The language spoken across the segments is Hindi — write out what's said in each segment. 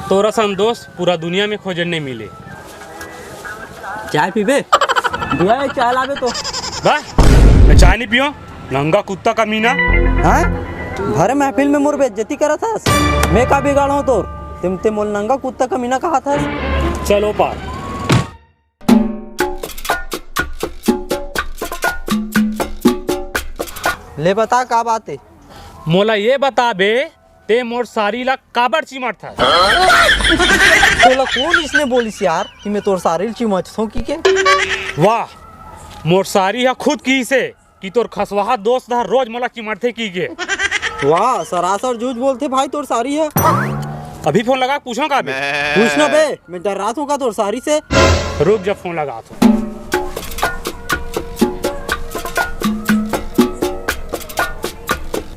तोरा सन दोस्त पूरा दुनिया में खोजने नहीं मिले। चाय पीबे? भैया चाय लावे तो। मैं चाय नहीं पियो, नंगा कुत्ता का मीना। हाँ? भरे महफिल में मोर बेइज्जती करा था। मैं का बिगाड़ा हूँ तोर? तुम मोल नंगा कुत्ता का मीना कहा था। चलो पार। ले बता का बात है? मोला ये बता बे, ते मोर सारी ला काबर चिमट था? तोला कौन इसने बोलिस यार कि मैं तोर सारी चिमट हूँ की के? वाह, मोर सारी है खुद की से कि तोर खसवाहा दोस्त है रोज मोला चिमटते की के। वाह, सरासर झूठ बोलते भाई तोर सारी है। अभी फोन लगा पूछो का बे? पूछना बे, मैं डर रहा था तोर सारी से। रुक, जब फोन लगा तो।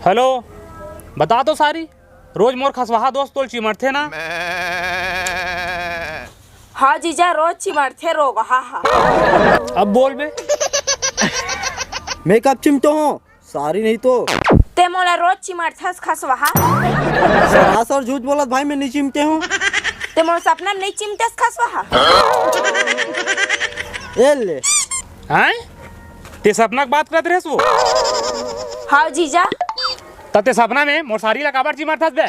हेलो, बता दो सारी, रोज मोर खसवाहा दोस्त तोल चिमटते ना? हाँ जीजा, रोज चिमटते रोग। हाँ। अब बोल बे। मैं कब चिमटो हूँ? सारी नहीं तो ते मोला रोज चिमटथस खसवाहा। सरासर झूठ बोलत भाई, मैं नहीं चिमटे हूँ। ते मोर सपना नहीं चिमटस खसवाहा। ए ले। हैं? ते सपना की बात करत रहे वो? हाँ जीजा। ते सपना में मोर सारी ला काबर चिमटथस बे?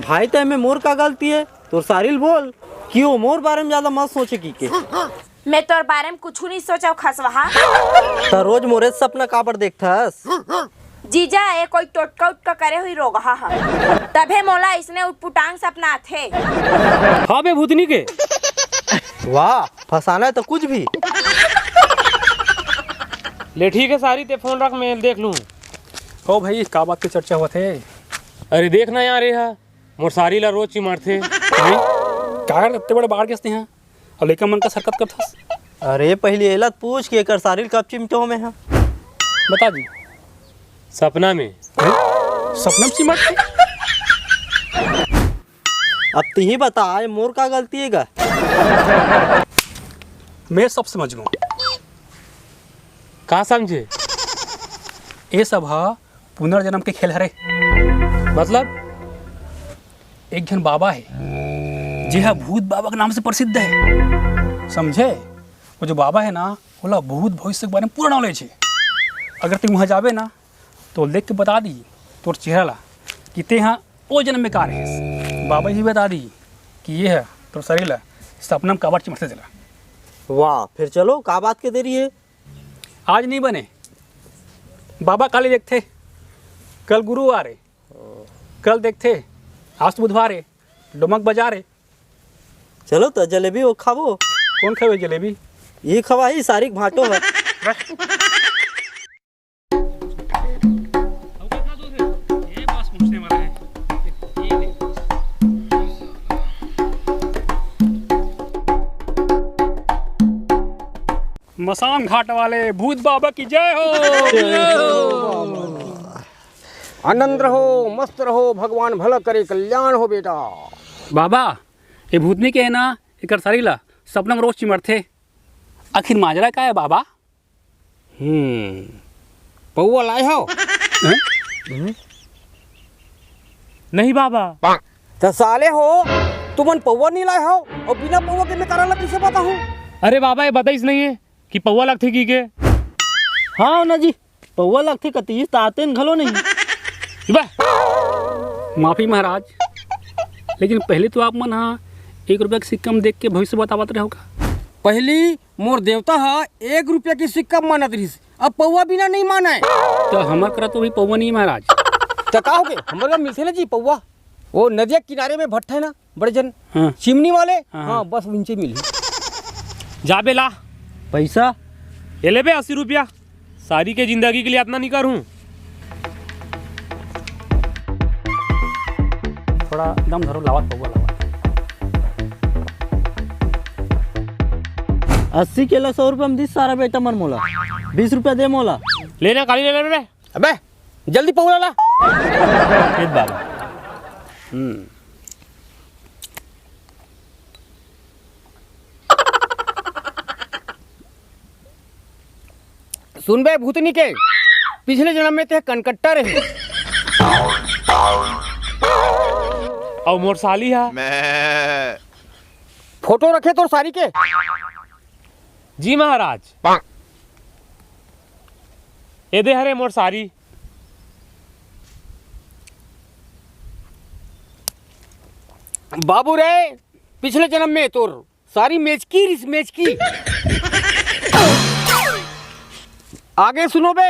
भाई ते में मोर का गलती है? तोर सारिल बोल क्यों मोर बारे में ज्यादा मत सोचे की के। मैं तोर बारे में कुछ नहीं सोचा खसवाहा। तो रोज मोरे सपना काबर देखथस? जीजा ये कोई टोटका उटका करे हुई रोग। हाँ। तभे मोला इसने उटपुटांग सपना थे। हाँ बे भूतनी के। वाह, फसाना है तो कुछ भी। ले ठीक है सारी, ते फोन रख, मैं देख लूँ। ओ भाई, का बात की चर्चा हुआ थे? अरे देखना यार, ये मोर सारी ला रोज चिमटते। क्या इतने बड़े बाहर गेस्ते हैं और लेकर मन का सरकत करता। अरे पहले एलत पूछ के कर सारिल कब चिमटो में है? बता दी। सपना में। सपना में चिमटते? अब तू ही बता, मोर का गलती है का? मैं सब समझ गया। का समझे? ये सब है पुनर्जन्म के खेल हरे। मतलब? एक जन बाबा है जी, हाँ, भूत बाबा के नाम से प्रसिद्ध है, समझे? वो जो बाबा है ना, बोला भूत भविष्य के बारे में पूरा नॉलेज है। अगर तुम वहाँ जावे ना तो देख के बता दी तोर चेहरा ला कि ते यहाँ वो जन्म में कार है। बाबा ही बता दी कि ये है तोर शरीर ला सपना में काबर चिमटते चला। वाह, फिर चलो का बात के देरी है? आज नहीं बने बाबा, काले देखते, कल गुरुवार है, कल देखते, आज तो बुधवार है, डुमक बाजार है। चलो तो जलेबी वो खाबो। कौन खावे जलेबी? ये खवा ही सारी भाटो है। मसान घाट वाले भूत बाबा की जय हो। आनंद रहो, मस्त रहो, भगवान भला करे, कल्याण हो बेटा। बाबा, ये भूतनी के है ना, एक सारीला सपना में रोज चिमटते, आखिर माजरा क्या है बाबा? पौवा लाए हो? नहीं बाबा। तो साले हो, तुमन पौवा नहीं लाए हो और बिना पौवा के मैं कराला किसे पता हूँ? अरे बाबा, ये बताइस नहीं है कि पौवा लगती की के? हाँ ना जी, पौवा लगते कतीस ताते घलो नहीं। माफी महाराज, लेकिन पहले तो आप मन हाँ 1 रुपया की सिक्का में देख के भविष्य बतावत रहे होगा। पहली मोर देवता है 1 रुपया की सिक्का मानत रहीस, अब पौवा बिना नहीं माना है। तो हमार करा तो भी पौवा नहीं महाराज। तो का हो गए, हमारे मिलते ना जी पौवा, वो नदिया किनारे में भट्टा है ना बड़े जन, हाँ। चिमनी वाले, हाँ। हाँ बस उनसे मिली। जा बे ला पैसा। ये ले बे 80 रुपया, सारी के जिंदगी के लिए इतना नहीं करूँ। थोड़ा दम धरो, लावत पौवा लावत। 80 केला 100 रुपया में दिस सारा बेटा मन मोला। 20 रुपया दे मोला। लेना काली ले ले। अबे जल्दी पौवा ला। बाबा। सुन बे भूतनी के, पिछले जन्म में ते कनकट्टा रहे, और मोर साली है। फोटो रखे तो सारी के। जी महाराज। ये दे हरे मोर सारी। बाबू रे पिछले जन्म में तोर सारी मेच की आगे सुनो बे।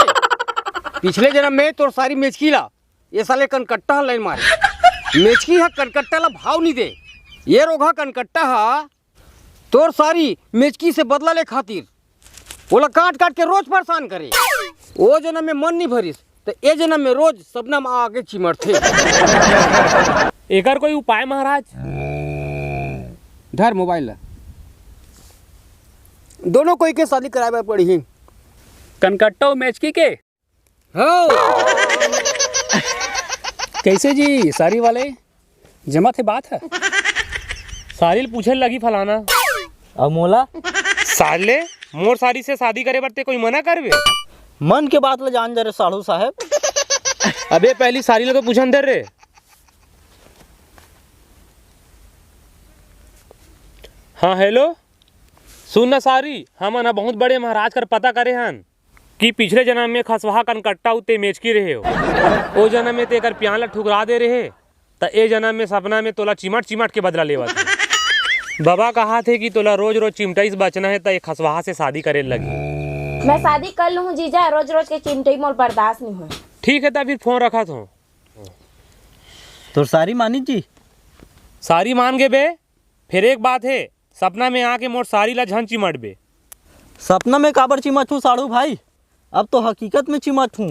पिछले जन्म में तोर सारी मेचकी ला ये साले कनकट्टा लाइन मारे। मेचकी है कनकट्टा ला भाव नहीं दे। ये रोगा कनकट्टा है तोर सारी मेचकी से बदला ले खातिर बोला काट काट के रोज परेशान करे। वो जन्म में मन नहीं भरिस तो ये जन्म में रोज सपना में आगे चिमट थे। एकर कोई उपाय महाराज? धर मोबाइल ला। दोनों कोई के शादी कराए पड़ी है। कनकट्टा और मेचकी के हाँ कैसे जी सारी वाले जमा थे बात है। सारिल पूछे लगी फलाना। अब मोला साले मोर सारी से शादी करे बरते कोई मना करवे? मन के बात ले जान जा रे साढ़ू साहब। अबे पहली सारी ले तो पूछन दे रे। हाँ हेलो, सुन ना सारी, हम ना बहुत बड़े महाराज कर पता करे हन कि पिछले जन्म में खसवाहा कनकट्टा उते मेचकी रहे हो। ओ जन्म में तेकर प्यान ला ठुकरा दे रहे त ए जन्म में सपना में तोला चिमट चिमट के बदला लेवा थे। बाबा कहा थे कि तोला रोज रोज चिमटाई से बचना है त ये खसवाहा से शादी करे लगी। मैं शादी कर लूँ जीजा, रोज रोज के चिमटे मोर बर्दाश्त नहीं हो। ठीक है तब फिर फोन रखा तो। तो सारी मानी जी? सारी मान गे बे। फिर एक बात है, सपना में आके मोर सारी ला झन चिमट बे। सपना में काबर चिमट हूँ साढ़ू भाई, अब तो हकीकत में चिमट हूँ।